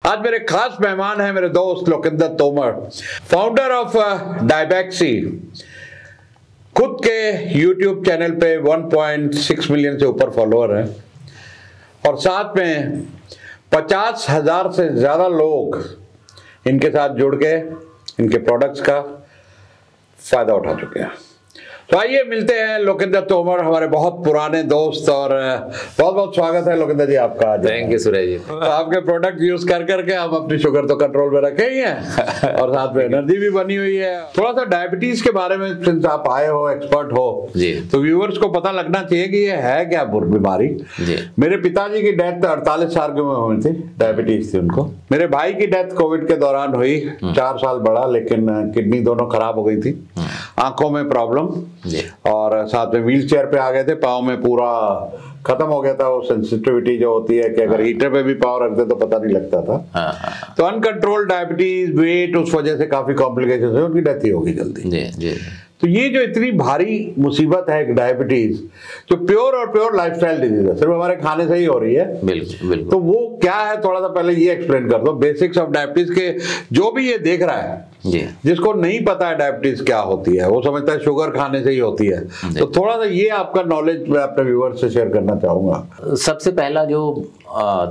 आज मेरे खास मेहमान हैं मेरे दोस्त Lokinder Tomar, founder of Diabexy. खुद के YouTube चैनल पे 1.6 मिलियन से ऊपर फॉलोअर हैं और साथ में 50,000 से ज़्यादा लोग इनके साथ जुड़ के इनके प्रोडक्ट्स का फायदा उठा चुके हैं। तो आइए मिलते हैं लोकिंदर तोमर, हमारे बहुत पुराने दोस्त, और बहुत बहुत स्वागत है लोकिंदर जी आपका। Thank you Suresh ji. तो आपके प्रोडक्ट यूज कर करके हम अपनी शुगर तो कंट्रोल में रखे ही हैं और साथ में एनर्जी भी बनी हुई है। थोड़ा सा डायबिटीज के बारे में, सिंस आप आए हो, एक्सपर्ट हो जी, तो व्यूअर्स को पता लगना चाहिए कि ये है क्या बीमारी जी। मेरे पिताजी की डेथ 48 साल की उम्र में हुई थी, डायबिटीज थी उनको। मेरे भाई की डेथ कोविड के दौरान हुई, 4 साल बड़ा, लेकिन किडनी दोनों खराब हो गई थी, आंखों में प्रॉब्लम और साथ में व्हील चेयर पे आ गए थे, पाँव में पूरा खत्म हो गया था वो सेंसिटिविटी जो होती है कि अगर हीटर पे भी पाँव रखते तो पता नहीं लगता था। तो अनकंट्रोल डायबिटीज, वेट, उस वजह से काफी कॉम्प्लिकेशन हुए, उनकी डेथ ही होगी जल्दी जी। तो ये जो इतनी भारी मुसीबत है डायबिटीज, जो प्योर और प्योर लाइफस्टाइल डिजीज है, सिर्फ हमारे खाने से ही हो रही है। बिल्कुल। तो वो क्या है, थोड़ा सा पहले ये एक्सप्लेन कर दो, बेसिक्स ऑफ डायबिटीज के। जो भी ये देख रहा है जी, जिसको नहीं पता है डायबिटीज क्या होती है, वो समझता है शुगर खाने से ही होती है, तो थोड़ा सा ये आपका नॉलेज मैं अपने व्यूअर्स से शेयर करना चाहूंगा। सबसे पहला जो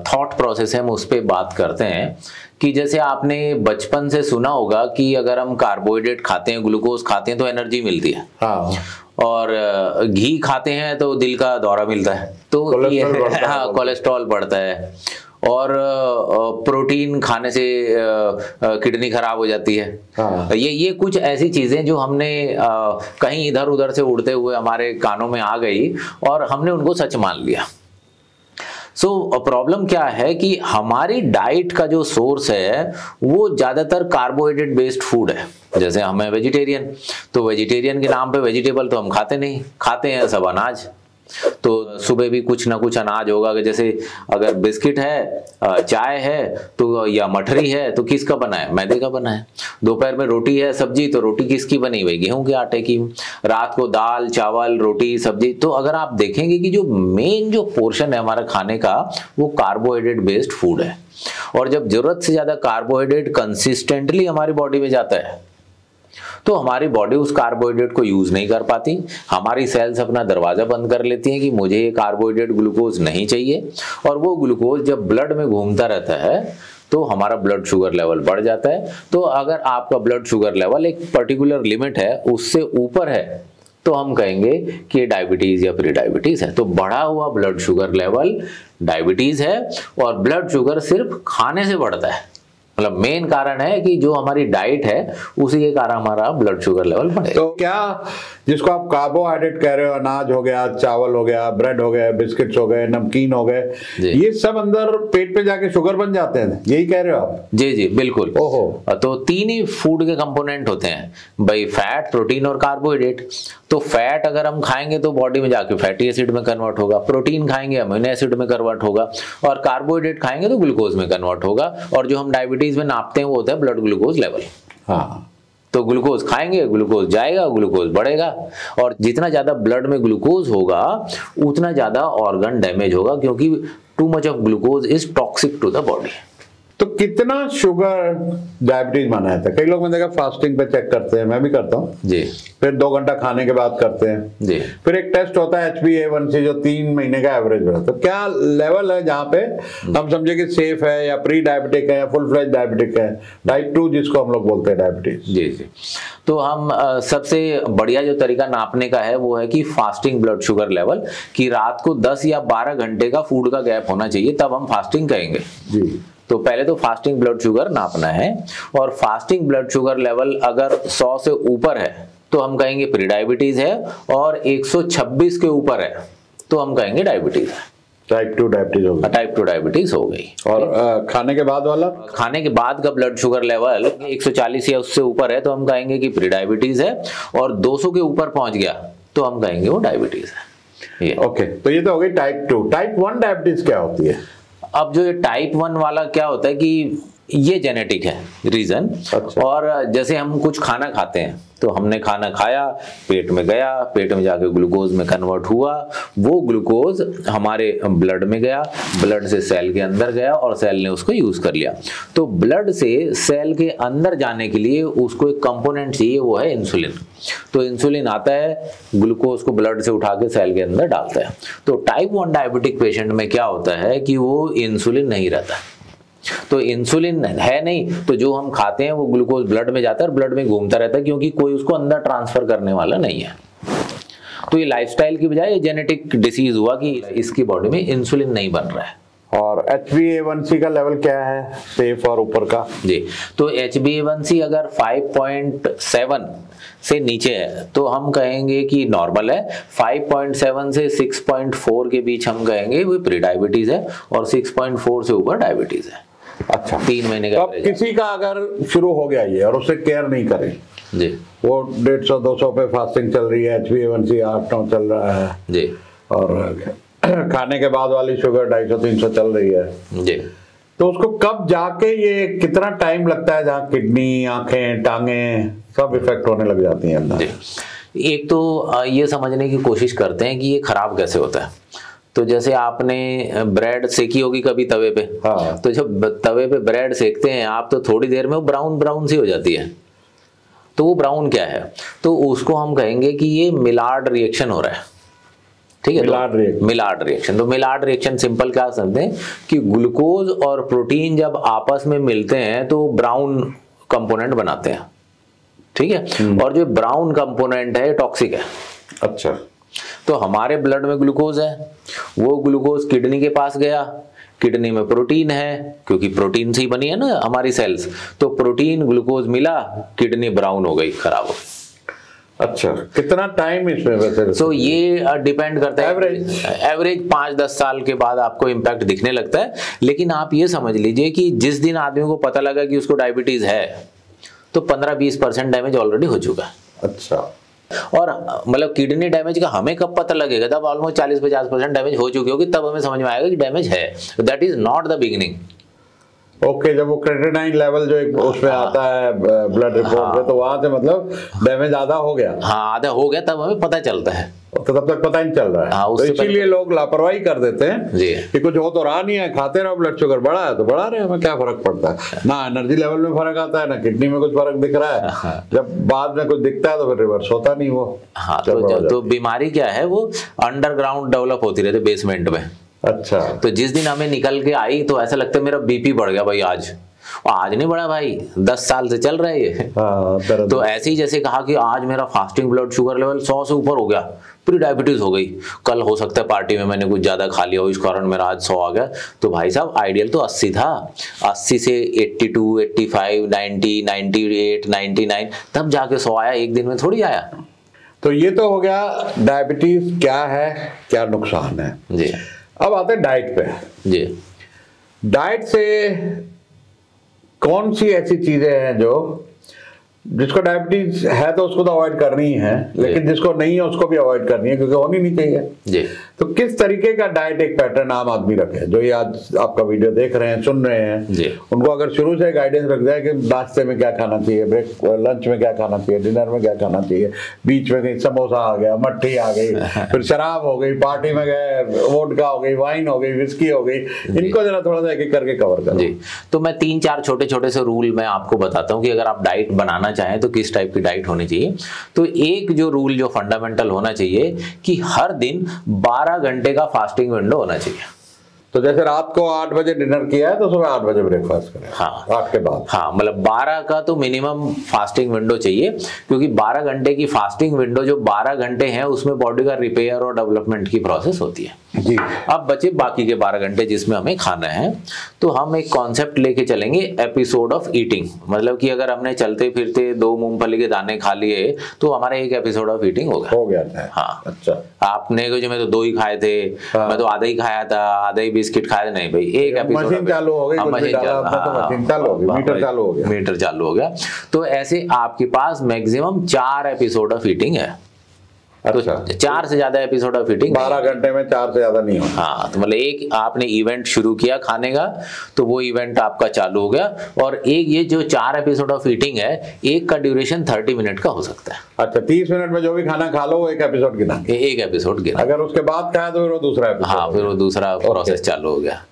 थॉट प्रोसेस है हम उस पर बात करते हैं कि जैसे आपने बचपन से सुना होगा कि अगर हम कार्बोहाइड्रेट खाते हैं, ग्लूकोज खाते हैं तो एनर्जी मिलती है। हाँ। और घी खाते हैं तो दिल का दौरा मिलता है, तो कोलेस्ट्रॉल बढ़ता है। और प्रोटीन खाने से किडनी खराब हो जाती है। हाँ। ये कुछ ऐसी चीजें जो हमने कहीं इधर उधर से उड़ते हुए हमारे कानों में आ गई और हमने उनको सच मान लिया। प्रॉब्लम क्या है कि हमारी डाइट का जो सोर्स है वो ज्यादातर कार्बोहाइड्रेट बेस्ड फूड है। जैसे हमें वेजिटेरियन, तो वेजिटेरियन के नाम पे वेजिटेबल तो हम खाते नहीं, खाते हैं सब अनाज। तो सुबह भी कुछ ना कुछ अनाज होगा, जैसे अगर बिस्किट है, चाय है, तो या मठरी है तो किसका बना है? मैदे का बना है। दोपहर में रोटी है, सब्जी, तो रोटी किसकी बनी हुई? गेहूं के आटे की। रात को दाल, चावल, रोटी, सब्जी। तो अगर आप देखेंगे कि जो मेन जो पोर्शन है हमारा खाने का वो कार्बोहाइड्रेट बेस्ड फूड है। और जब जरूरत से ज्यादा कार्बोहाइड्रेट कंसिस्टेंटली हमारी बॉडी में जाता है तो हमारी बॉडी उस कार्बोहाइड्रेट को यूज नहीं कर पाती। हमारी सेल्स अपना दरवाजा बंद कर लेती हैं कि मुझे ये कार्बोहाइड्रेट, ग्लूकोज नहीं चाहिए। और वो ग्लूकोज जब ब्लड में घूमता रहता है तो हमारा ब्लड शुगर लेवल बढ़ जाता है। तो अगर आपका ब्लड शुगर लेवल एक पर्टिकुलर लिमिट है, उससे ऊपर है, तो हम कहेंगे कि डायबिटीज या प्री डायबिटीज है। तो बढ़ा हुआ ब्लड शुगर लेवल डायबिटीज है। और ब्लड शुगर सिर्फ खाने से बढ़ता है, मतलब मेन कारण है कि जो हमारी डाइट है उसी के कारण हमारा ब्लड शुगर लेवल बढ़े। तो क्या जिसको आप कार्बोहाइड्रेट कह रहे हो, अनाज हो गया, चावल हो गया, ब्रेड हो गया, बिस्किट्स हो गए, नमकीन हो गए, ये सब अंदर पेट पे जाके शुगर बन जाते हैं, यही कह रहे हो आप? जी बिल्कुल। ओहो। तो 3 ही फूड के कंपोनेंट होते हैं भाई, फैट, प्रोटीन और कार्बोहाइड्रेट। तो फैट अगर हम खाएंगे तो बॉडी में जाके फैटी एसिड में कन्वर्ट होगा, प्रोटीन खाएंगे अमीनो एसिड में कन्वर्ट होगा, और कार्बोहाइड्रेट खाएंगे तो ग्लूकोज में कन्वर्ट होगा। और जो हम डायबिटीज में नापते हैं वो होता है ब्लड ग्लूकोज लेवल। हाँ। तो ग्लूकोज खाएंगे, ग्लूकोज जाएगा, ग्लूकोज बढ़ेगा। और जितना ज्यादा ब्लड में ग्लूकोज होगा उतना ज्यादा ऑर्गन डैमेज होगा, क्योंकि too much of glucose is toxic to the body. तो कितना शुगर डायबिटीज माना जाता है? कई लोग मैंने देखा फास्टिंग पे चेक करते हैं, मैं भी करता हूँ जी। फिर 2 घंटा खाने के बाद करते हैं जी। फिर एक टेस्ट होता है HbA1c जो 3 महीने का एवरेज में। तो क्या लेवल है जहाँ पे हम समझे कि सेफ है, या प्री डायबिटिक है, या फुल फ्लेज डायबिटिक है, टाइप 2 जिसको हम लोग बोलते हैं डायबिटीज? जी। तो हम सबसे बढ़िया जो तरीका नापने का है वो है कि फास्टिंग ब्लड शुगर लेवल, कि रात को 10 या 12 घंटे का फूड का गैप होना चाहिए, तब हम फास्टिंग कहेंगे जी। तो पहले तो फास्टिंग ब्लड शुगर नापना है। और फास्टिंग ब्लड शुगर लेवल अगर 100 से ऊपर है तो हम कहेंगे प्री डायबिटीज है, और 126 के ऊपर है तो हम कहेंगे डायबिटीज है। टाइप 2 डायबिटीज हो गई। टाइप 2 डायबिटीज हो गई। और खाने के बाद वाला? खाने के बाद का ब्लड शुगर लेवल 140 या उससे ऊपर है तो हम कहेंगे कि प्री डायबिटीज है, और 200 के ऊपर पहुंच गया तो हम कहेंगे वो डायबिटीज है। ओके, तो ये तो हो गई टाइप 2। टाइप 1 डायबिटीज क्या होती है? अब जो ये टाइप 1 वाला क्या होता है कि ये जेनेटिक है रीजन। अच्छा। और जैसे हम कुछ खाना खाते हैं तो हमने खाना खाया, पेट में गया, पेट में जाके ग्लूकोज में कन्वर्ट हुआ, वो ग्लूकोज हमारे ब्लड में गया, ब्लड से सेल के अंदर गया और सेल ने उसको यूज कर लिया। तो ब्लड से सेल के अंदर जाने के लिए उसको एक कंपोनेंट चाहिए, वो है इंसुलिन। तो इंसुलिन आता है, ग्लूकोज को ब्लड से उठा के सेल के अंदर डालता है। तो टाइप 1 डायबिटिक पेशेंट में क्या होता है कि वो इंसुलिन नहीं रहता, तो इंसुलिन है नहीं, तो जो हम खाते हैं वो ग्लूकोज ब्लड में जाता है और ब्लड में घूमता रहता है, क्योंकि कोई उसको अंदर ट्रांसफर करने वाला नहीं है। तो ये लाइफस्टाइल की बजाय जेनेटिक डिसीज हुआ कि इसकी बॉडी में इंसुलिन नहीं बन रहा है। और HbA1c का लेवल क्या है सेफ और ऊपर का? जी, तो HbA1c अगर 5.7 से नीचे है तो हम कहेंगे कि नॉर्मल है, 5.7 से 6.4 के बीच हम कहेंगे वो प्री डायबिटीज है, और 6.4 से ऊपर डायबिटीज है। अच्छा, 3 महीने का। अब किसी का अगर शुरू हो गया ये और उसे केयर नहीं करें जी, वो 150-200 पे फास्टिंग चल रही है, HbA1c 8-9 चल रहा है जी, और खाने के बाद वाली शुगर 250-300 चल रही है जी, तो उसको कब जाके ये कितना टाइम लगता है जहाँ किडनी, आंखें, टांगे सब इफेक्ट होने लग जाती हैं अंदर? एक तो ये समझने की कोशिश करते हैं कि ये खराब कैसे होता है। तो जैसे आपने ब्रेड सेकी होगी कभी तवे पे, हाँ। तो जब तवे पे ब्रेड सेकते हैं आप तो थोड़ी देर में वो ब्राउन ब्राउन सी हो जाती है। तो वो ब्राउन क्या है, तो उसको हम कहेंगे कि ये मिलार्ड रिएक्शन हो रहा है। ठीक है, मिलार्ड रिएक्शन। तो मिलार्ड रिएक्शन सिंपल क्या समझते हैं कि ग्लूकोज और प्रोटीन जब आपस में मिलते हैं तो ब्राउन कंपोनेंट बनाते हैं। ठीक है, और जो ब्राउन कंपोनेंट है टॉक्सिक है। अच्छा, तो हमारे ब्लड में ग्लूकोज है, वो ग्लूकोज किडनी के पास गया, किडनी में प्रोटीन है, क्योंकि प्रोटीन से ही बनी है ना हमारी सेल्स, तो प्रोटीन ग्लूकोज मिला, किडनी ब्राउन हो गई, खराब हो गई। अच्छा, कितना टाइम इसमें वैसे? तो ये डिपेंड करता है, एवरेज 5-10 साल के बाद आपको इम्पैक्ट दिखने लगता है। लेकिन आप ये समझ लीजिए कि जिस दिन आदमी को पता लगा कि उसको डायबिटीज है तो 15-20% डैमेज ऑलरेडी हो चुका है। अच्छा, और मतलब किडनी डैमेज का हमें कब पता लगेगा, तब ऑलमोस्ट 40-50% डैमेज हो चुकी होगी, तब हमें समझ में आएगा कि डैमेज है। That is not the beginning. Okay, जब वो क्रेटिनाइन लेवल जो एक उसमें आता है ब्लड रिपोर्ट में, तो वहां से मतलब डैमेज आधा हो गया। हाँ, आधा हो गया, तब हमें पता चलता है, तो तब तक पता ही नहीं चल रहा है। हाँ, तो इसीलिए लोग लापरवाही कर देते हैं जी कि कुछ हो तो रहा नहीं है, खाते रहो, ब्लड शुगर बढ़ा है तो बढ़ा रहे, हमें क्या फर्क पड़ता है? ना एनर्जी लेवल में फर्क आता है, ना किडनी में कुछ फर्क दिख रहा है। हाँ। जब बाद में कुछ दिखता है तो फिर रिवर्स होता नहीं वो। हाँ, तो बीमारी क्या है, वो अंडरग्राउंड डेवलप होती रहती है, बेसमेंट में। अच्छा, तो जिस दिन हमें निकल के आई तो ऐसा लगता है मेरा बीपी बढ़ गया भाई, आज नहीं बढ़ा भाई, 10 साल से चल रहा है ये। हाँ, तो ऐसे ही जैसे कहा कि आज मेरा फास्टिंग ब्लड शुगर लेवल 100 से ऊपर हो गया, प्री डायबिटीज हो गई, कल हो सकता है पार्टी में मैंने कुछ ज्यादा खा लिया हो, इस कारण मेरा आज 100 आ गया। तो भाई साहब आइडियल तो 80 था, 80 से 82, 85, 90, 98, 99, तब जाके 100 आया, एक दिन में थोड़ी आया। तो ये तो हो गया डायबिटीज क्या है, क्या नुकसान है जी। अब आते हैं डाइट पे। जी, डाइट से कौन सी ऐसी चीजें हैं जो, जिसको डायबिटीज है तो उसको तो अवॉइड करनी ही है, लेकिन जिसको नहीं है उसको भी अवॉइड करनी है, क्योंकि होनी नहीं चाहिए जी। तो किस तरीके का डाइट एक पैटर्न आम आदमी रखे, जो ये आज आपका वीडियो देख रहे हैं, सुन रहे हैं जी, उनको अगर शुरू से गाइडेंस रख जाए कि नाश्ते में क्या खाना चाहिए, लंच में क्या खाना चाहिए, डिनर में क्या खाना चाहिए, बीच में कहीं समोसा आ गया, मट्ठी आ गई, फिर शराब हो गई, पार्टी में गए वोडका हो गई, वाइन हो गई, विस्की हो गई, इनको जरा थोड़ा सा एक करके कवर करो। जी, तो मैं 3-4 छोटे छोटे से रूल मैं आपको बताता हूँ कि अगर आप डाइट बनाना चाहें तो किस टाइप की डाइट होनी चाहिए। तो एक जो रूल जो फंडामेंटल होना चाहिए कि हर दिन 12 घंटे का फास्टिंग विंडो होना चाहिए। तो जैसे रात को 8 बजे डिनर किया है तो सुबह 8 बजे ब्रेकफास्ट करें। हाँ, 8 के बाद। हाँ, मतलब 12 का तो मिनिमम फास्टिंग विंडो चाहिए, क्योंकि 12 घंटे की फास्टिंग विंडो, जो 12 घंटे हैं उसमें बॉडी का रिपेयर और डेवलपमेंट की प्रोसेस होती है जी। अब बचे बाकी के 12 घंटे जिसमें हमें खाना है। तो हम एक कॉन्सेप्ट लेके चलेंगे, एपिसोड ऑफ ईटिंग। मतलब कि अगर हमने चलते फिरते 2 मूंगफली के दाने खा लिए तो हमारा एक एपिसोड ऑफ ईटिंग हो गया था। हाँ, अच्छा। आपने जो मैं तो 2 ही खाए थे, हाँ। मैं तो आधा ही खाया था, आधा ही बिस्किट खाया, नहीं भाई, एक एपिसोड मशीन चालू हो गई, मीटर चालू हो गया। तो ऐसे आपके पास मैक्सिमम 4 एपिसोड ऑफ ईटिंग है। तो 4 से ज्यादा एपिसोड ऑफ ईटिंग 12 घंटे में 4 से ज्यादा नहीं होगा। हाँ, तो मतलब एक आपने इवेंट शुरू किया खाने का, तो वो इवेंट आपका चालू हो गया, और एक ये जो 4 एपिसोड ऑफ ईटिंग है, एक का ड्यूरेशन 30 मिनट का हो सकता है। अच्छा, 30 मिनट में जो भी खाना खा लो वो एक एपिसोड गिना, एक एपिसोड गिना। अगर उसके बाद खाया तो फिर वो दूसरा एपिसोड। हाँ, फिर वो दूसरा प्रोसेस चालू हो गया।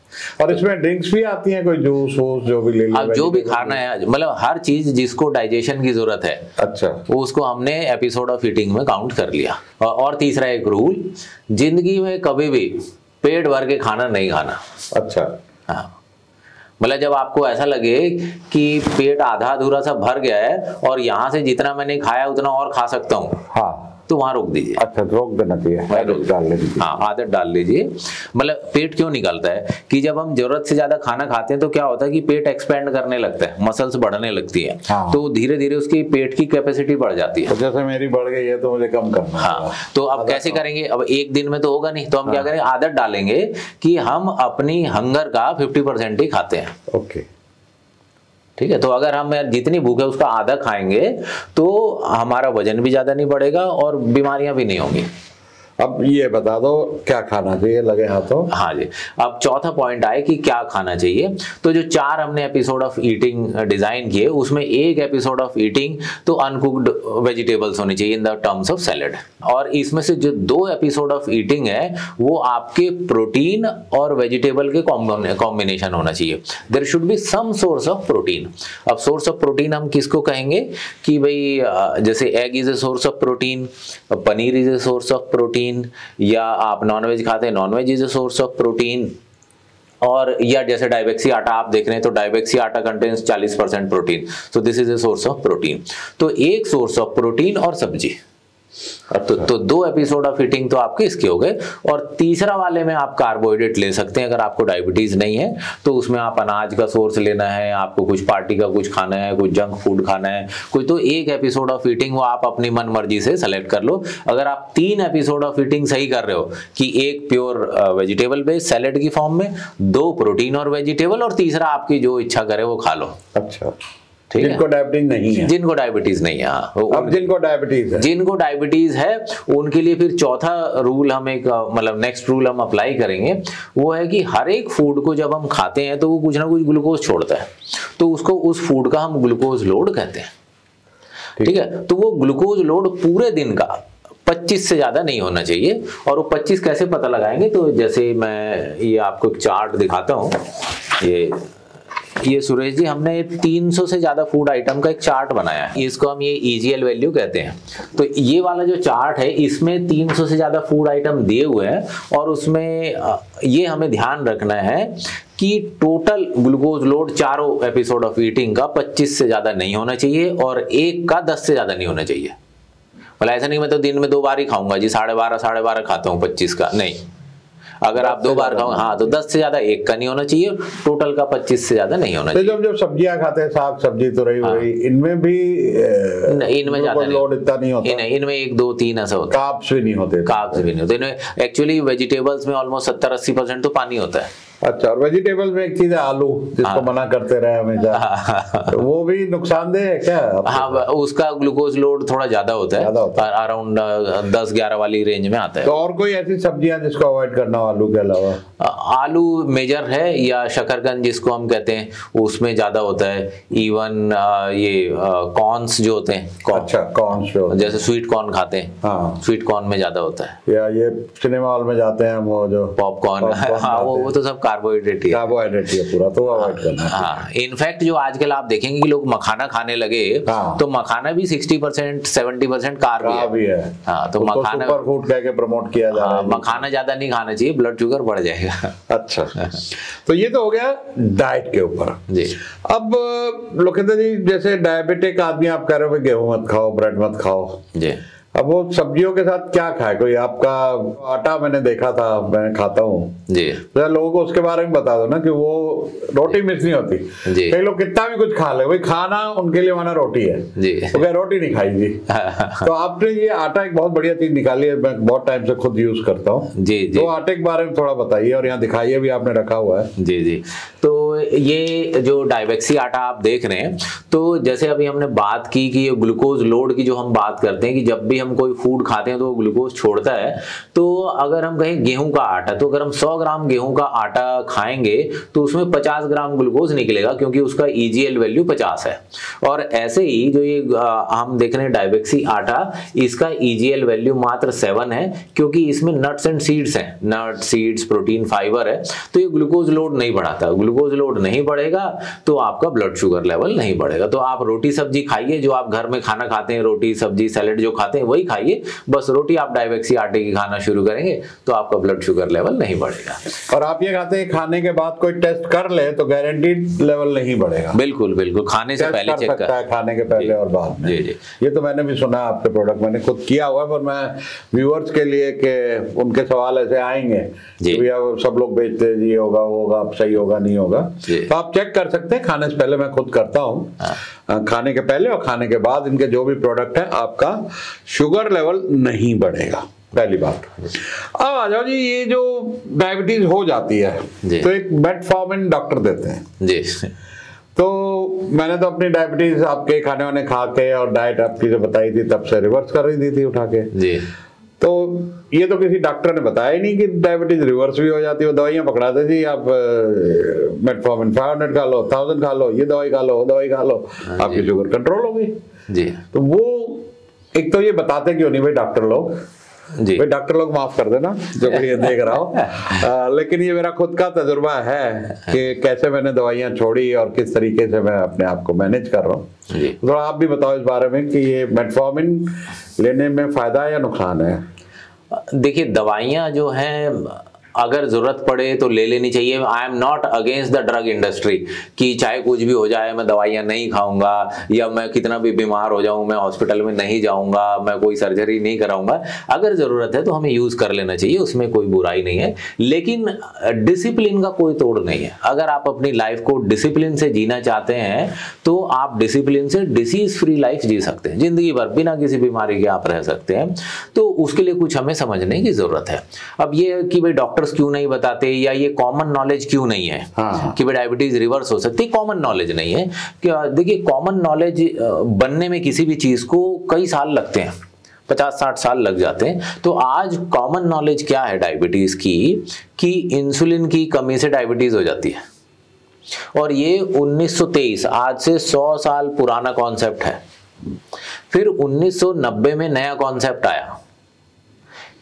और इसमें ड्रिंक्स भी आती हैं, कोई जूस वूस जो भी ले लिया, अब जो भी खाना है, मतलब हर चीज जिसको डाइजेशन की जरूरत है, अच्छा, वो उसको हमने एपिसोड ऑफ ईटिंग में काउंट कर लिया। और तीसरा एक रूल, जिंदगी में कभी भी पेट भर के खाना नहीं खाना। अच्छा, हाँ, मतलब जब आपको ऐसा लगे कि पेट आधा अधूरा सा भर गया है और यहाँ से जितना मैंने खाया उतना और खा सकता हूँ, हाँ, तो वहां रोक दीजिए। अच्छा, रोक देना चाहिए, आदत डाल लीजिए। हाँ, आदत डाल लीजिए। मतलब पेट क्यों निकलता है कि जब हम जरूरत से ज्यादा खाना खाते हैं तो क्या होता है कि पेट एक्सपेंड करने लगता है, मसल्स बढ़ने लगती है। हाँ। तो धीरे धीरे उसकी पेट की कैपेसिटी बढ़ जाती है। तो जैसे मेरी बढ़ गई है तो मुझे कम करना है। हाँ, तो अब कैसे करेंगे? अब एक दिन में तो होगा नहीं, तो हम क्या करेंगे, आदत डालेंगे कि हम अपनी हंगर का 50% ही खाते हैं। ओके, ठीक है, तो अगर हम जितनी भूख है उसका आधा खाएंगे तो हमारा वजन भी ज्यादा नहीं बढ़ेगा और बीमारियां भी नहीं होंगी। अब ये बता दो क्या खाना चाहिए लगे हाथों। हाँ जी, अब चौथा पॉइंट आए कि क्या खाना चाहिए। तो जो 4 हमने एपिसोड ऑफ ईटिंग डिजाइन किए, उसमें एक एपिसोड ऑफ ईटिंग तो अनकुक्ड वेजिटेबल्स होनी चाहिए in the terms of salad, और इसमें से जो 2 एपिसोड ऑफ ईटिंग है वो आपके प्रोटीन और वेजिटेबल के कॉम्बिनेशन होना चाहिए। There should be some source of protein. अब सोर्स ऑफ प्रोटीन हम किसको कहेंगे कि भाई जैसे egg is a source of protein, paneer is a source of protein, या आप नॉनवेज खाते हैं, non veg is a source of protein, और या जैसे डाइबेक्सी आटा आप देख रहे हैं तो डाइबेक्सी आटा contains 40% protein, so this is a source of protein. तो एक सोर्स ऑफ प्रोटीन और सब्जी। तो 2 एपिसोड ऑफ ईटिंग तो आपके इसके हो गए, और तीसरा वाले में आप कार्बोहाइड्रेट ले सकते हैं। अगर आपको डायबिटीज नहीं है तो उसमें आप अनाज का सोर्स लेना है, आपको कुछ पार्टी का कुछ खाना है, कुछ जंक फूड खाना है, कोई तो एक एपिसोड ऑफ ईटिंग वो आप अपनी मन मर्जी से सेलेक्ट कर लो। अगर आप 3 एपिसोड ऑफ ईटिंग सही कर रहे हो कि एक प्योर वेजिटेबल बेस्ड सैलेड की फॉर्म में, 2 प्रोटीन और वेजिटेबल, और तीसरा आपकी जो इच्छा करे वो खा लो। अच्छा, जिनको डायबिटीज नहीं है, जिनको डायबिटीज नहीं है, अब जिनको डायबिटीज है उनके लिए फिर चौथा रूल हम एक मतलब नेक्स्ट रूल हम अप्लाई करेंगे, वो है कि हर एक फूड को जब हम खाते हैं तो वो कुछ ना कुछ ग्लूकोज छोड़ता है, तो उसको उस फूड का हम ग्लूकोज लोड कहते हैं। ठीक है, तो वो ग्लूकोज लोड पूरे दिन का 25 से ज्यादा नहीं होना चाहिए। और वो 25 कैसे पता लगाएंगे, तो जैसे मैं ये आपको एक चार्ट दिखाता हूँ। ये सुरेश जी, हमने 300 से ज्यादा फूड आइटम का एक चार्ट बनाया है, इसको हम ये EGL वैल्यू कहते हैं। तो ये वाला जो चार्ट है इसमें 300 से ज्यादा फूड आइटम दिए हुए हैं, और उसमें ये हमें ध्यान रखना है कि टोटल ग्लूकोज लोड चारों एपिसोड ऑफ ईटिंग का 25 से ज्यादा नहीं होना चाहिए, और एक का 10 से ज्यादा नहीं होना चाहिए। मतलब ऐसा नहीं मैं तो दिन में 2 बार ही खाऊंगा जी, 12.5 खाता हूँ 25 का नहीं। अगर आप 2 बार खाओ, हाँ, तो 10 से ज्यादा एक का नहीं होना चाहिए, टोटल का 25 से ज्यादा नहीं होना चाहिए। तो जब सब्जियां खाते हैं, साग सब्जी तो रही हुई, इनमें भी इनमें ज्यादा लोड इतना नहीं होता, इनमें 1 2 3 ऐसा होता है। कार्ब्स भी नहीं होते, इनमें एक्चुअली वेजिटेबल्स में ऑलमोस्ट 70-80% तो पानी होता है। अच्छा, और वेजिटेबल में एक चीज है आलू, जिसको मना करते रहे हमेशा, तो वो भी नुकसानदेह है क्या? हाँ, उसका ग्लूकोज लोड थोड़ा ज्यादा होता है, अराउंड 10-11 वाली रेंज में आता है। तो और कोई ऐसी सब्जियां जिसको अवॉइड करना हो आलू के अलावा? आलू मेजर है, या शकरकंद जिसको हम कहते हैं उसमें ज्यादा होता है। इवन ये कॉर्न्स जो होते हैं, अच्छा, कॉर्न्स जो जैसे स्वीट कॉर्न खाते हैं, हाँ, स्वीट कॉर्न में ज्यादा होता है। या ये सिनेमा हॉल में जाते हैं वो जो पॉपकॉर्न, हाँ, वो तो सब कार्बोहाइड्रेट ही है पूरा, तो अवॉइड करना है। हाँ, इनफैक्ट जो आजकल आप देखेंगे कि लोग मखाना खाने लगे, हाँ, तो मखाना भी 60% 70% कार्ब भी है। हाँ, तो मखाना सुपर फूड कह के प्रमोट किया जा रहा है। मखाना ज्यादा नहीं खाना चाहिए, ब्लड शुगर बढ़ जाएगा। अच्छा, तो ये तो हो गया डाइट के ऊपर जी। अब लोकेंद्र जी, जैसे डायबिटिक आदमी आप कह रहे हो गेहूं मत खाओ, ब्रेड मत खाओ जी, अब वो सब्जियों के साथ क्या खाए? कोई आपका आटा मैंने देखा था, मैं खाता हूँ जी, तो लोगों को उसके बारे में बता दो ना कि वो रोटी मिस नहीं होती। कई लोग कितना भी कुछ खा ले, भाई खाना उनके लिए माना रोटी है जी, तो क्या रोटी नहीं खाई जी। तो आपने ये आटा एक बहुत बढ़िया चीज निकाली है, मैं बहुत टाइम से खुद यूज करता हूँ जी जी। तो आटे के बारे में थोड़ा बताइए, और यहाँ दिखाइए भी, आपने रखा हुआ है जी जी। तो ये जो डाइबेक्सी आटा आप देख रहे हैं, तो जैसे अभी हमने बात की कि ये ग्लूकोज लोड की जो हम बात करते हैं कि जब भी हम कोई फूड खाते हैं तो वो ग्लूकोज छोड़ता है। तो अगर हम कहें गेहूं का आटा, तो अगर हम 100 ग्राम गेहूं का आटा खाएंगे तो उसमें 50 ग्राम ग्लूकोज निकलेगा, क्योंकि उसका EGL वैल्यू 50 है। और ऐसे ही जो ये हम देख रहे हैं डायबेक्सी आटा, इसका EGL वैल्यू मात्र 7 है, क्योंकि इसमें नट्स एंड सीड्स हैं, नट सीड्स प्रोटीन फाइबर है, तो ये ग्लूकोज लोड नहीं बढ़ाता। ग्लूकोज लोड नहीं बढ़ेगा तो आपका ब्लड शुगर लेवल नहीं बढ़ेगा। तो आप रोटी सब्जी खाइए, जो आप घर में खाना खाते हैं, रोटी सब्जी सैलेड जो खाते हैं वही खाइए, बस रोटी आप डायबेक्सी आटे की खाना शुरू करेंगे तो आपका ब्लड शुगर लेवल नहीं बढ़ेगा। और आप ये खाते हैं खाने के बाद कोई टेस्ट कर ले तो गारंटीड लेवल नहीं बढ़ेगा। बिल्कुल बिल्कुल, खाने से पहले चेक सकता है, खाने के पहले और बाद में। जी जी, ये तो मैंने भी सुना आपके प्रोडक्ट, मैंने खुद किया हुआ है, पर मैं व्यूअर्स के लिए कि उनके सवाल ऐसे आएंगे कि भैया सब लोग बेचते हैं, ये होगा वो होगा, सही होगा नहीं होगा, तो आप चेक कर सकते हैं खाने से पहले। मैं खुद करता हूँ, खाने के पहले और खाने के बाद इनके जो भी प्रोडक्ट है, आपका शुगर लेवल नहीं बढ़ेगा, पहली बात। अब आ जाओ जी, ये जो डायबिटीज हो जाती है तो एक मेटफॉर्मिन डॉक्टर देते हैं जी। तो मैंने तो अपनी डायबिटीज आपके खाने वाने खा के और डाइट आपकी जो बताई थी तब से रिवर्स कर रही थी उठा के जी। तो ये तो किसी डॉक्टर ने बताया ही नहीं कि डायबिटीज रिवर्स भी हो जाती है। वो दवाइयां पकड़ाते थी, आप मेटफॉर्मिन 500 खा लो, 1000 खा लो, ये दवाई खा लो, वो दवाई खा लो, आपकी शुगर कंट्रोल होगी जी। तो वो एक तो ये बताते क्यों नहीं भाई डॉक्टर लोग जी, भाई डॉक्टर लोग माफ कर देना जो भी ये देख रहा हो, लेकिन ये मेरा खुद का तजुर्बा है कि कैसे मैंने दवाइयां छोड़ी और किस तरीके से मैं अपने आप को मैनेज कर रहा हूँ। तो आप भी बताओ इस बारे में कि ये मेटफॉर्मिन लेने में फायदा है या नुकसान है? देखिए, दवाइयां जो हैं अगर जरूरत पड़े तो ले लेनी चाहिए। I am not against the drug industry कि चाहे कुछ भी हो जाए मैं दवाइयां नहीं खाऊंगा, या मैं कितना भी बीमार हो जाऊं मैं हॉस्पिटल में नहीं जाऊंगा, मैं कोई सर्जरी नहीं कराऊंगा। अगर जरूरत है तो हमें यूज कर लेना चाहिए, उसमें कोई बुराई नहीं है, लेकिन डिसिप्लिन का कोई तोड़ नहीं है। अगर आप अपनी लाइफ को डिसिप्लिन से जीना चाहते हैं तो आप डिसिप्लिन से डिसीज फ्री लाइफ जी सकते हैं, जिंदगी भर बिना किसी बीमारी के आप रह सकते हैं। तो उसके लिए कुछ हमें समझने की जरूरत है। अब ये कि भाई डॉक्टर क्यों नहीं बताते, या ये कॉमन नॉलेज क्यों नहीं है कि भाई डायबिटीज रिवर्स हो सकती है, कॉमन नॉलेज नहीं है। देखिए, कॉमन नॉलेज बनने में किसी भी चीज को कई साल लगते हैं, 50-60 साल लग जाते हैं। तो आज कॉमन नॉलेज क्या है डायबिटीज की, कि इंसुलिन की कमी से डायबिटीज हो जाती है, और ये 1923 आज से 100 साल पुराना कॉन्सेप्ट है। फिर 1990 में नया कॉन्सेप्ट आया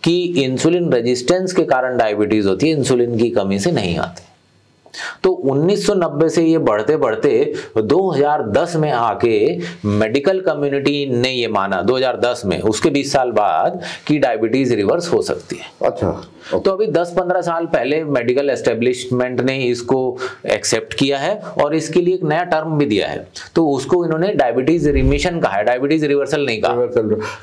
कि इंसुलिन रेजिस्टेंस के कारण डायबिटीज होती है, इंसुलिन की कमी से नहीं आती। तो 1990 से ये बढ़ते बढ़ते 2010 में आके मेडिकल कम्युनिटी ने ये माना, 2010 में, उसके 20 साल बाद, कि डायबिटीज रिवर्स हो सकती है। अच्छा, तो अभी 10-15 साल पहले मेडिकल एस्टेब्लिशमेंट ने इसको एक्सेप्ट किया है और इसके लिए एक नया टर्म भी दिया है। तो उसको इन्होंने डायबिटीज रिमिशन कहा है, डायबिटीज रिवर्सल नहीं कहा।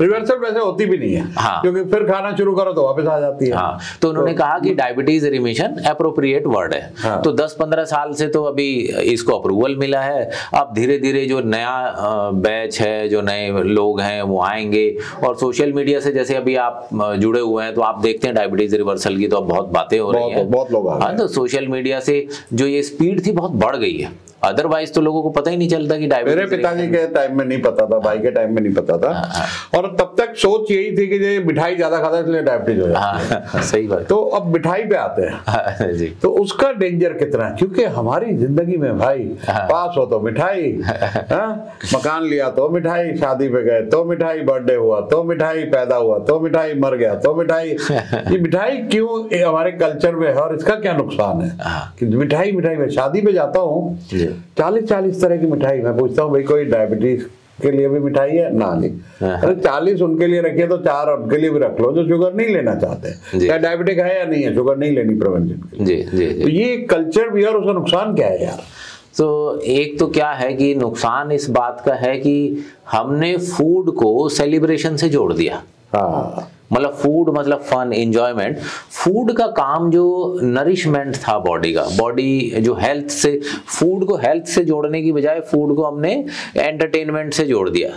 रिवर्सल वैसे होती भी नहीं है, हाँ, क्योंकि फिर खाना शुरू करो तो वापस आ जाती है। हाँ, तो उन्होंने कहा कि डायबिटीज रिमिशन एप्रोप्रिएट वर्ड है। हाँ। तो 10-15 साल से तो अभी इसको अप्रूवल मिला है। अब धीरे धीरे जो नया बैच है, जो नए लोग हैं वो आएंगे, और सोशल मीडिया से जैसे अभी आप जुड़े हुए हैं तो आप देखते हैं डायबिटीज रिवर्सल की तो अब बहुत बातें हो रही हैं, बहुत लोग। हाँ, तो सोशल मीडिया से जो ये स्पीड थी बहुत बढ़ गई है। अदरवाइज तो लोगों को पता ही नहीं चलता कि डायबिटीज। मेरे पिताजी के टाइम में नहीं पता था, भाई के टाइम में नहीं पता था। और तब तक सोच यही थी कि ये मिठाई ज्यादा खाता है इसलिए डायबिटीज हो जाती है। सही बात। तो अब मिठाई पे आते हैं जी। तो उसका डेंजर कितना है, क्योंकि हमारी जिंदगी में भाई पास हो तो मिठाई, मकान लिया तो मिठाई, शादी पे गए तो मिठाई, बर्थडे हुआ तो मिठाई, पैदा हुआ तो मिठाई, मर गया तो मिठाई। ये मिठाई क्यों हमारे कल्चर में है और इसका क्या नुकसान है कि मिठाई मिठाई में। शादी पे जाता हूँ 40-40 तरह की मिठाई, मैं पूछता हूँ भाई कोई डायबिटीज के लिए भी मिठाई है ना? नहीं। अरे 40 उनके लिए रखिए तो 4 उनके लिए भी रख लो जो शुगर नहीं लेना चाहते, क्या डायबिटिक है या नहीं है, शुगर नहीं लेनी प्रिवेंशन के लिए। तो ये कल्चर भी है, और उसका नुकसान क्या है यार? तो एक तो क्या है कि नुकसान इस बात का है कि हमने फूड को सेलिब्रेशन से जोड़ दिया। हाँ, मतलब फूड मतलब फन, एंजॉयमेंट। फूड का काम जो नरिशमेंट था बॉडी का, बॉडी जो हेल्थ से, फूड को हेल्थ से जोड़ने की बजाय फूड को हमने एंटरटेनमेंट से जोड़ दिया,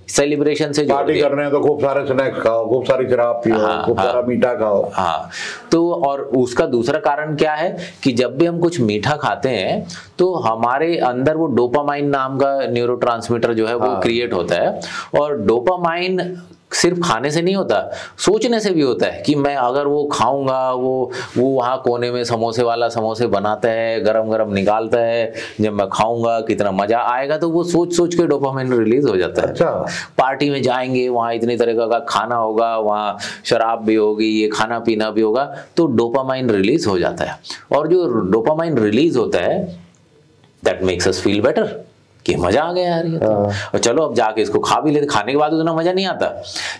सेलिब्रेशन से जोड़ दिया। पार्टी कर रहे हैं तो खूब सारे स्नैक्स खाओ, खूब सारी शराब पियो, खूब सारा मीठा खाओ। हाँ, तो और उसका दूसरा कारण क्या है कि जब भी हम कुछ मीठा खाते हैं तो हमारे अंदर वो डोपामाइन नाम का न्यूरोट्रांसमीटर जो है वो क्रिएट होता है, और डोपामाइन सिर्फ खाने से नहीं होता, सोचने से भी होता है कि मैं अगर वो खाऊंगा, वो वहाँ कोने में समोसे वाला समोसे बनाता है, गरम गरम निकालता है, जब मैं खाऊंगा कितना मजा आएगा, तो वो सोच सोच के डोपामाइन रिलीज हो जाता है। अच्छा। पार्टी में जाएंगे, वहाँ इतनी तरह का खाना होगा, वहाँ शराब भी होगी, ये खाना पीना भी होगा, तो डोपामाइन रिलीज हो जाता है। और जो डोपामाइन रिलीज होता है that makes us feel better, कि मजा आ गया यार ये तो। और चलो अब जाके इसको खा भी लेते। खाने के बाद उतना मजा नहीं आता,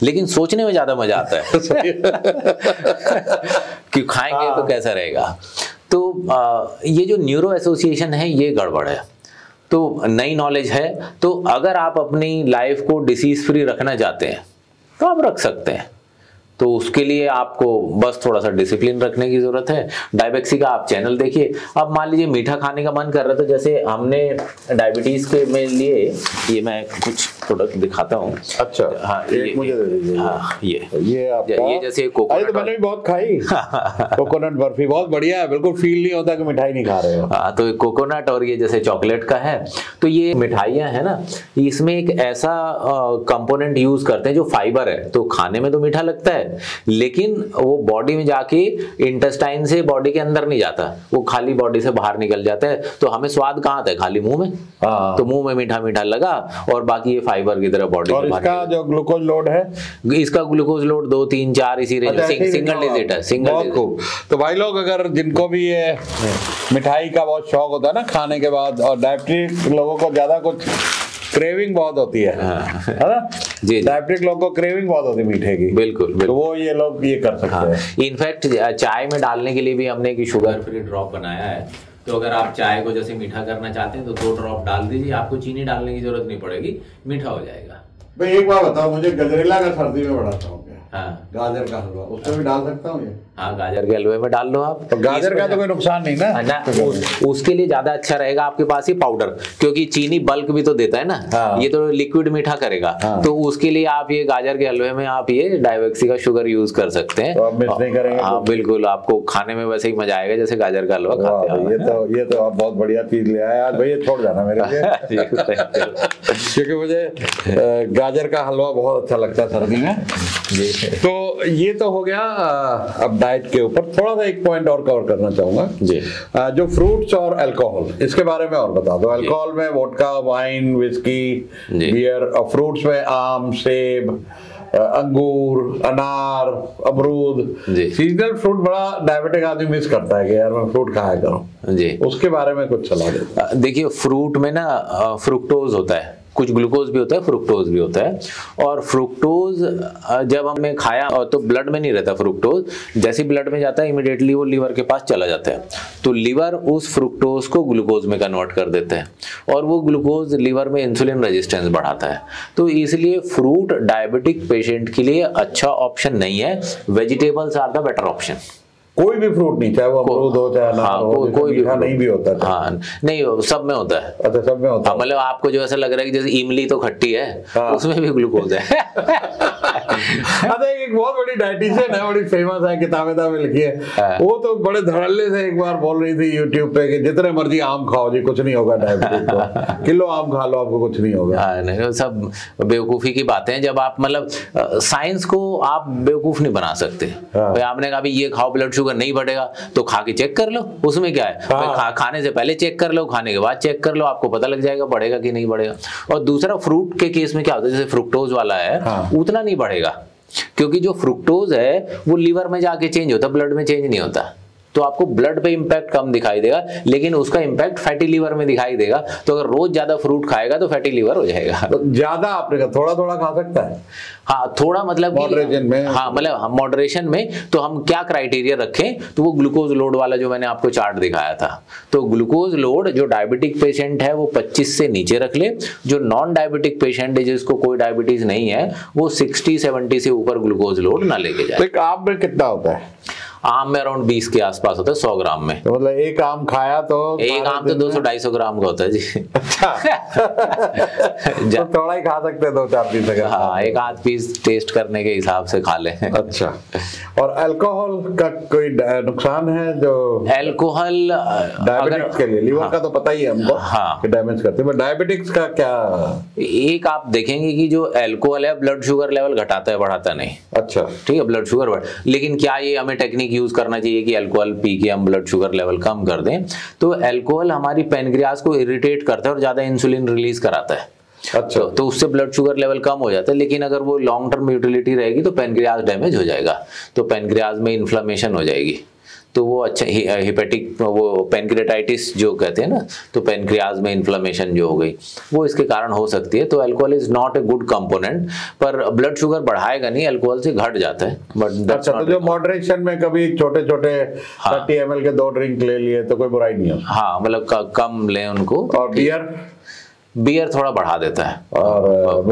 लेकिन सोचने में ज्यादा मजा आता है कि खाएंगे तो कैसा रहेगा। तो ये जो न्यूरो एसोसिएशन है ये गड़बड़ है। तो नई नॉलेज है, तो अगर आप अपनी लाइफ को डिसीज फ्री रखना चाहते हैं तो आप रख सकते हैं। तो उसके लिए आपको बस थोड़ा सा डिसिप्लिन रखने की जरूरत है। डायबेक्सी का आप चैनल देखिए। अब मान लीजिए मीठा खाने का मन कर रहा है, तो जैसे हमने डायबिटीज के में लिए, ये मैं कुछ प्रोडक्ट दिखाता हूँ। अच्छा। हाँ, एक मुझे दे दीजिए। हाँ, ये आपका, ये जैसे कोकोनट, तो मैंने भी बहुत खाई कोकोनट बर्फी बहुत बढ़िया है, बिल्कुल फील नहीं होता कि मिठाई नहीं खा रहे हो। हाँ, तो कोकोनट और ये जैसे चॉकलेट का है। तो ये मिठाइयाँ है ना, इसमें एक ऐसा कंपोनेंट यूज करते हैं जो फाइबर है, तो खाने में तो मीठा लगता है, लेकिन वो बॉडी में जाके इंटेस्टाइन से बॉडी के अंदर नहीं जाता, वो खाली बॉडी से बाहर निकल जाता है। तो हमें स्वाद कहाँ आता है? खाली मुंह में। तो मुंह में मीठा मीठा लगा, और बाकी ये फाइबर की तरह बॉडी। और इसका जो ग्लूकोज लोड है, इसका ग्लूकोज लोड 2, 3, 4 इसी रेंज में, सिंगल डिजिट है, सिंगल डिजिट। तो भाई लोग, अगर जिनको भी ये मिठाई का बहुत शौक होता है ना खाने के बाद, और डायबिटिक लोगों को ज्यादा कुछ क्रेविंग बहुत होती है ना जी, डायबिटिक लोगों को क्रेविंग बहुत होती है मीठे की। बिल्कुल, बिल्कुल। तो वो ये लोग ये कर सकते हैं। इनफैक्ट चाय में डालने के लिए भी हमने एक शुगर फ्री ड्रॉप बनाया है। तो अगर आप चाय को जैसे मीठा करना चाहते हैं तो 2 ड्रॉप डाल दीजिए, आपको चीनी डालने की जरूरत नहीं पड़ेगी, मीठा हो जाएगा। भाई एक बात बताओ मुझे, गजरेला का सर्दी में बड़ा शौक है। हाँ, गाजर का हलवा उसमें भी डाल सकता हूँ ये? हाँ, गाजर के हलवे में डाल लो आप। तो गाजर का तो कोई नुकसान नहीं ना? उसके लिए ज्यादा अच्छा रहेगा आपके पास ये पाउडर, क्योंकि चीनी बल्क भी तो देता है ना। हाँ। ये तो लिक्विड मीठा करेगा। हाँ। तो उसके लिए आप ये गाजर के हलवे में आप ये डायबेक्सी का शुगर यूज कर सकते हैं। तो आप मिस नहीं करेंगे? हाँ, बिल्कुल, आपको खाने में वैसे ही मजा आएगा जैसे गाजर का हलवा खाते हैं। ये तो आप बहुत बढ़िया चीज ले आए आज भाई, ये छोड़ जाना मेरे लिए क्योंकि मुझे गाजर का हलवा बहुत अच्छा लगता है सर्दी में जी। तो ये तो हो गया अब डाइट के ऊपर। थोड़ा सा एक पॉइंट और कवर करना चाहूंगा जी। जो फ्रूट्स और अल्कोहल, इसके बारे में और बता दो। अल्कोहल में वोडका, वाइन, विस्की, बियर, और फ्रूट्स में आम, सेब, अंगूर, अनार, अमरूद। सीजनल फ्रूट बड़ा डायबिटिक आदमी मिस करता है कि यार मैं फ्रूट खाया करूं जी। उसके बारे में कुछ सलाह दे। देखिए, फ्रूट में ना फ्रुक्टोज होता है, कुछ ग्लूकोज भी होता है, फ्रुक्टोज भी होता है। और फ्रुक्टोज जब हमने खाया तो ब्लड में नहीं रहता फ्रुक्टोज, जैसे ब्लड में जाता है इमीडिएटली वो लीवर के पास चला जाता है। तो लीवर उस फ्रुक्टोज को ग्लूकोज में कन्वर्ट कर देते हैं, और वो ग्लूकोज लीवर में इंसुलिन रेजिस्टेंस बढ़ाता है। तो इसलिए फ्रूट डायबिटिक पेशेंट के लिए अच्छा ऑप्शन नहीं है। Vegetables are the better option. कोई भी फ्रूट नहीं, चाहे वो अमरूद हो चाहे अनार हो, कोई भी नहीं भी होता है। हाँ, नहीं, सब में होता है। अच्छा, सब में होता है। मतलब आपको जो ऐसा लग रहा है कि जैसे इमली तो खट्टी है, उसमें भी ग्लूकोज है। अरे एक बहुत बड़ी डाइटिशियन है, बड़ी फेमस है, किताबें में लिखी है। वो तो बड़े धड़ल्ले से एक बार बोल रही थी यूट्यूब पे कि जितने मर्जी आम खाओ जी, कुछ नहीं होगा डायबिटीज को, किलो आम खा लो आपको कुछ नहीं होगा। नहीं, सब बेवकूफी की बातें हैं। जब आप मतलब साइंस को आप बेवकूफ नहीं बना सकते। आपने कहा ये खाओ ब्लड शुगर नहीं बढ़ेगा, तो खा के चेक कर लो, उसमें क्या है। खाने से पहले चेक कर लो, खाने के बाद चेक कर लो, आपको पता लग जाएगा बढ़ेगा कि नहीं बढ़ेगा। और दूसरा, फ्रूट के केस में क्या होता है, जैसे फ्रुक्टोज वाला है, उतना नहीं बढ़ेगा, क्योंकि जो फ्रुक्टोज है वो लीवर में जाके चेंज होता है, ब्लड में चेंज नहीं होता। तो आपको ब्लड पे इंपैक्ट कम दिखाई देगा, लेकिन उसका इंपैक्ट फैटी लीवर में दिखाई देगा। तो अगर रोज ज्यादा फ्रूट खाएगा तो फैटी लीवर हो जाएगा। तो ज्यादा आपने कहा थोड़ा थोड़ा खा सकता है? हाँ, थोड़ा, मतलब मॉडरेशन में। हाँ, मतलब मॉडरेशन में। तो हम क्या क्राइटेरिया रखें, तो वो ग्लूकोज लोड वाला जो मैंने आपको चार्ट दिखाया था, तो ग्लूकोज लोड जो डायबिटिक पेशेंट है वो 25 से नीचे रख ले। जो नॉन डायबिटिक पेशेंट है, जिसको कोई डायबिटीज नहीं है, वो 60-70 से ऊपर ग्लूकोज लोड ना लेके जाए। तो आप में कितना होता है? आम में अराउंड 20 के आसपास होता है 100 ग्राम में। तो मतलब एक आम खाया तो एक आम तो 200-250 ग्राम का होता है जी। अच्छा। तो थोड़ा ही खा सकते हैं, 2-4 पीस। हाँ, एक आध पीस टेस्ट करने के हिसाब से खा ले। अच्छा। और अल्कोहल का कोई नुकसान है जो अल्कोहल डायबिटिक्स के लिए? लीवर का तो पता ही है हमको कि डैमेज करते हैं, बट डायबिटिक्स का क्या? एक आप देखेंगे कि जो अल्कोहल है ब्लड शुगर लेवल घटाता है, बढ़ाता नहीं। अच्छा, ठीक है, ब्लड शुगर बढ़, लेकिन क्या ये हमें टेक्निक यूज करना चाहिए कि अल्कोहल पी के हम ब्लड शुगर लेवल कम कर दें? तो अल्कोहल हमारी पैनक्रियाज को इरिटेट करता है और ज्यादा इंसुलिन रिलीज कराता है। अच्छा, तो उससे ब्लड शुगर लेवल कम हो जाता है, लेकिन अगर वो लॉन्ग टर्म यूटिलिटी रहेगी तो पैनक्रियाज डैमेज हो जाएगा, तो पैनक्रियाज में इन्फ्लेमेशन हो जाएगी, तो वो अच्छा हिपेटिक वो पैनक्रियाटाइटिस जो कहते हैं ना, तो पैनक्रियाज में इन्फ्लेमेशन जो हो गई वो इसके कारण हो सकती है। तो alcohol is not a good component, पर ब्लड शुगर बढ़ाएगा नहीं, अल्कोहल से घट जाता है। बट अच्छा, तो जो मॉडरेशन में कभी छोटे छोटे 30 ml के 2 ड्रिंक ले लिए तो कोई बुराई नहीं है? हाँ, मतलब कम लें उनको। और बियर थोड़ा बढ़ा देता है, और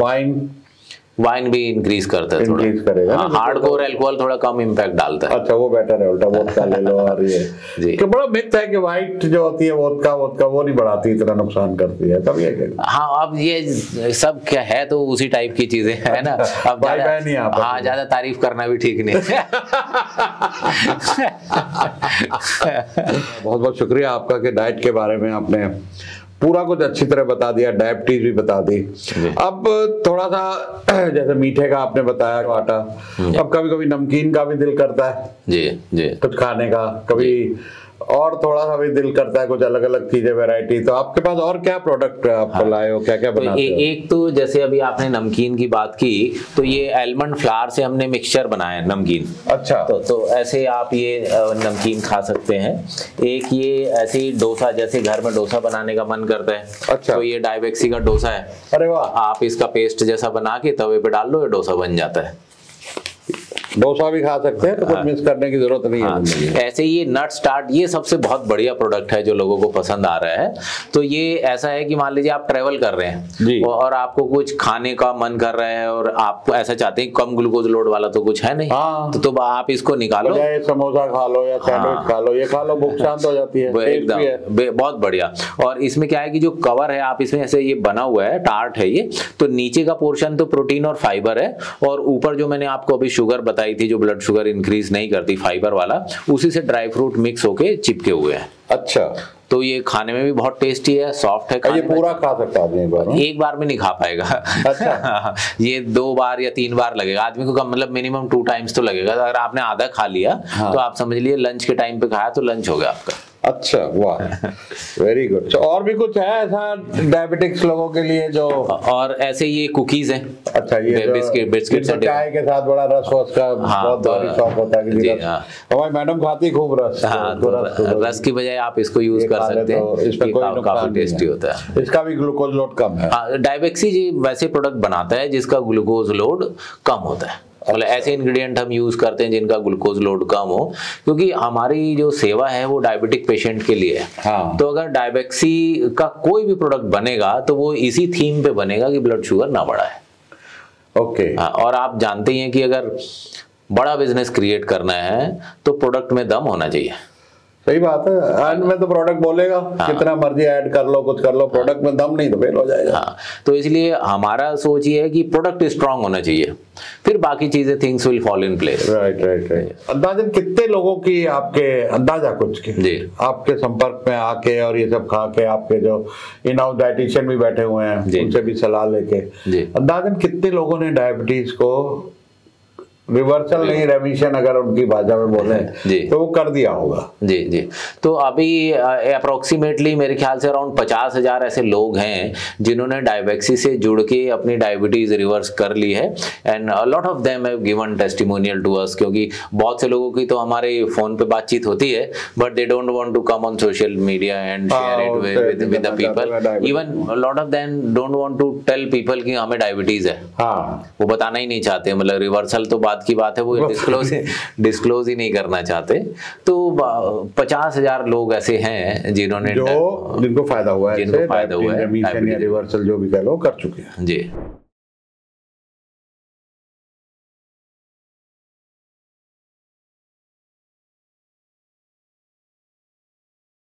वाइन भी इंक्रीज करता है, इंक्रीज करेगा। हार्डकोर अल्कोहल थोड़ा कम इम्पैक्ट डालता है। अच्छा, वो बेटर है, उल्टा वोदका ले लो। और ये कि बड़ा मिथ है कि व्हाइट जो होती है वोदका वो नहीं बढ़ाती, इतना नुकसान करती है, तब ये हाँ, अब ये सब क्या है, तो उसी टाइप की चीजें है ना। अब हाँ, ज्यादा तारीफ करना भी ठीक नहीं। बहुत बहुत शुक्रिया आपका कि डाइट के बारे में आपने पूरा कुछ अच्छी तरह बता दिया, डायबिटीज भी बता दी। अब थोड़ा सा जैसे मीठे का आपने बताया आटा, अब कभी कभी नमकीन का भी दिल करता है जी कुछ खाने का, कभी और थोड़ा सा भी दिल करता है कुछ अलग अलग चीजें, वैरायटी। तो आपके पास और क्या प्रोडक्ट आप लाए हो, क्या क्या बनाते हो? एक तो जैसे अभी आपने नमकीन की बात की, तो ये आलमंड फ्लावर से हमने मिक्सचर बनाया है नमकीन। अच्छा, तो ऐसे आप ये नमकीन खा सकते हैं। एक ये ऐसे ही डोसा, जैसे घर में डोसा बनाने का मन करता है, अच्छा, तो ये डायबेक्सी का डोसा है। अरे वाह! आप इसका पेस्ट जैसा बना के तवे पे डाल लो, ये डोसा बन जाता है। डोसा भी खा सकते हैं, तो कुछ मिस करने की जरूरत नहीं है। ऐसे ये नट स्टार्ट, ये सबसे बहुत बढ़िया प्रोडक्ट है जो लोगों को पसंद आ रहा है। तो ये ऐसा है कि मान लीजिए आप ट्रेवल कर रहे हैं और आपको कुछ खाने का मन कर रहा है और आप ऐसा चाहते हैं कम ग्लूकोज लोड वाला तो कुछ है नहीं, तो आप इसको निकालो, समोसा खा लो या सैंडविच खा लो, ये खा लो, भूख शांत हो जाती है एकदम, बहुत बढ़िया। और इसमें क्या है कि जो कवर है आप इसमें ऐसे ये बना हुआ है, टार्ट है ये, तो नीचे का पोर्शन तो प्रोटीन और फाइबर है, और ऊपर जो मैंने आपको अभी शुगर बताई थी जो ब्लड शुगर इंक्रीज नहीं करती, फाइबर वाला, उसी से ड्राई फ्रूट मिक्स होके चिपके हुए हैं। अच्छा, तो ये खाने में भी बहुत टेस्टी है, सॉफ्ट है। ये पूरा खा सकता आदमी एक बार में नहीं खा पाएगा। अच्छा। ये 2 बार या 3 बार लगेगा आदमी को, मतलब मिनिमम 2 टाइम्स तो लगेगा। अगर आपने आधा खा लिया तो आप समझ लिए लंच के टाइम पे खाया तो लंच हो गया आपका। अच्छा, वाह, वेरी गुड। और भी कुछ है ऐसा डायबिटिक्स लोगों के लिए जो? और ऐसे ये कुकीज हैं। अच्छा, ये बिस्किट चाय के साथ बड़ा रस का बहुत भारी शौक होता है। हमारी मैडम खाती खूब रस। रस की बजाय आप इसको यूज कर सकते हैं, इसका कोई काफी टेस्टी होता है। इसका भी ग्लूकोज लोड कम है। डायबेक्सी जी वैसे प्रोडक्ट बनाता है जिसका ग्लूकोज लोड कम होता है। मतलब ऐसे इंग्रेडिएंट हम यूज करते हैं जिनका ग्लूकोज लोड कम हो, क्योंकि हमारी जो सेवा है वो डायबिटिक पेशेंट के लिए है। हाँ। तो अगर डायबेक्सी का कोई भी प्रोडक्ट बनेगा तो वो इसी थीम पे बनेगा कि ब्लड शुगर ना बढ़ाए। ओके। और आप जानते ही हैं कि अगर बड़ा बिजनेस क्रिएट करना है तो प्रोडक्ट में दम होना चाहिए। सही बात है, एंड में तो प्रोडक्ट बोलेगा। कितना मर्जी ऐड कर लो, कुछ कर लो, प्रोडक्ट में दम नहीं तो फेल हो जाएगा। तो इसलिए हमारा सोच ये है कि प्रोडक्ट स्ट्रांग होना चाहिए, फिर बाकी चीजें things will fall in place. Right. अंदाजन कितने लोगों की आपके अंदाजा कुछ के जी आपके संपर्क में आके और ये सब खा के, आपके जो इन हाउस डाइटिशियन भी बैठे हुए हैं उनसे भी सलाह लेके, अंदाजन कितने लोगों ने डायबिटीज को रिवर्सल नहीं, रेमिशन अगर उनकी भाषा में बोले तो वो कर दिया होगा? जी। तो अभी अप्रोक्सीमेटली मेरे ख्याल से अराउंड 50,000 ऐसे लोग हैं जिन्होंने डायबेक्सी से जुड़ के अपनी डायबिटीज रिवर्स कर ली है। And a lot of them have given testimonial to us, क्योंकि बहुत से लोगों की तो हमारे फोन पे बातचीत होती है, but they don't want to come on social media and share it with the people. Even a lot of them don't want to tell people कि हमें डायबिटीज है। वो बताना ही नहीं चाहते, मतलब रिवर्सल तो की बात है, वो डिस्क्लोज ही नहीं करना चाहते। तो 50,000 लोग ऐसे हैं जिनको फायदा हुआ है, रिवर्सल जो भी कह लो कर चुके हैं। जी।